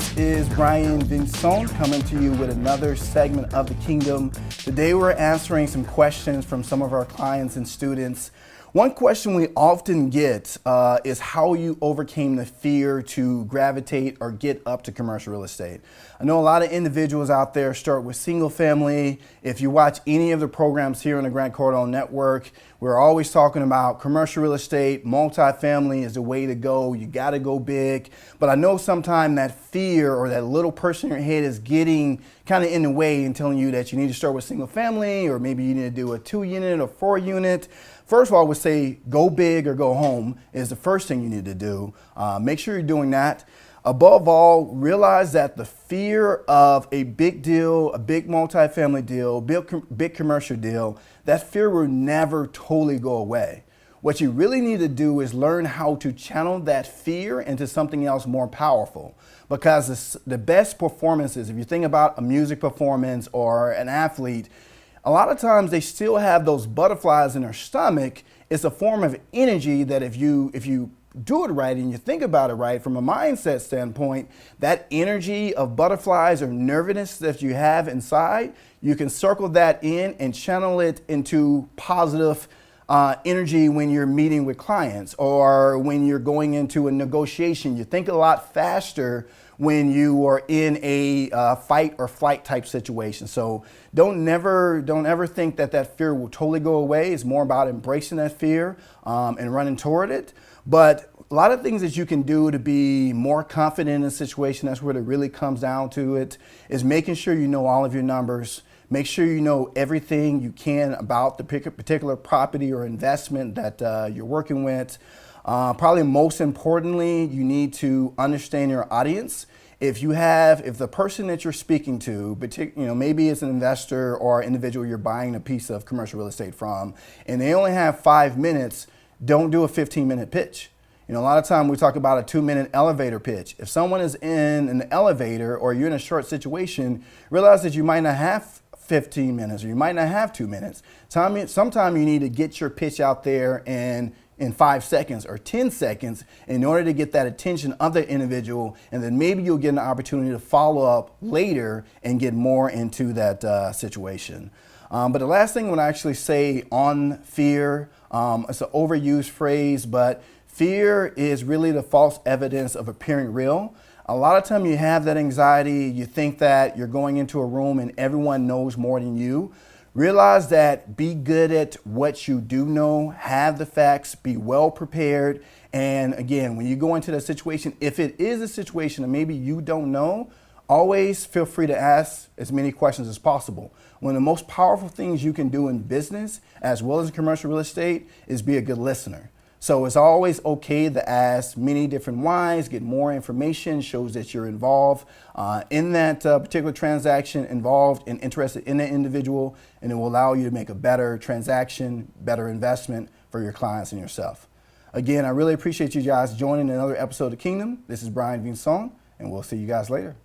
This is Brian Vinson coming to you with another segment of the Kingdom. Today we're answering some questions from some of our clients and students. One question we often get is how you overcame the fear to gravitate or get up to commercial real estate. I know a lot of individuals out there start with single family. If you watch any of the programs here on the Grant Cardone Network, we're always talking about commercial real estate, multifamily is the way to go. You got to go big. But I know sometimes that fear or that little person in your head is getting kind of in the way and telling you that you need to start with single family, or maybe you need to do a 2-unit or 4-unit. First of all, I would say go big or go home is the first thing you need to do. Make sure you're doing that. Above all, realize that the fear of a big deal, a big multifamily deal, big commercial deal, that fear will never totally go away. What you really need to do is learn how to channel that fear into something else more powerful. Because the best performances, if you think about a music performance or an athlete, a lot of times they still have those butterflies in their stomach. It's a form of energy that if you do it right and you think about it right from a mindset standpoint, that energy of butterflies or nervousness that you have inside, you can circle that in and channel it into positive energy when you're meeting with clients or when you're going into a negotiation. You think a lot faster when you are in a fight or flight type situation. So don't ever think that fear will totally go away. It's more about embracing that fear and running toward it. But a lot of things that you can do to be more confident in a situation, that's what it really comes down to it, is making sure you know all of your numbers. Make sure you know everything you can about the particular property or investment that you're working with. Probably most importantly, you need to understand your audience. If the person that you're speaking to, maybe it's an investor or individual you're buying a piece of commercial real estate from, and they only have 5 minutes, don't do a 15-minute pitch. A lot of time we talk about a 2-minute elevator pitch. If someone is in an elevator or you're in a short situation, realize that you might not have 15 minutes or you might not have 2 minutes. Sometimes you need to get your pitch out there in 5 seconds or 10 seconds in order to get that attention of the individual, and then maybe you'll get an opportunity to follow up later and get more into that situation. But the last thing I would actually say on fear, it's an overused phrase, but fear is really the false evidence of appearing real. A lot of time you have that anxiety, you think that you're going into a room and everyone knows more than you. Realize that be good at what you do know, have the facts, be well prepared. And again, when you go into that situation, if it is a situation that maybe you don't know, always feel free to ask as many questions as possible. One of the most powerful things you can do in business, as well as commercial real estate, is be a good listener. So it's always okay to ask many different whys, get more information, shows that you're involved in that particular transaction, involved and interested in that individual, and it will allow you to make a better transaction, better investment for your clients and yourself. Again, I really appreciate you guys joining another episode of Kingdom. This is Brian Vinson, and we'll see you guys later.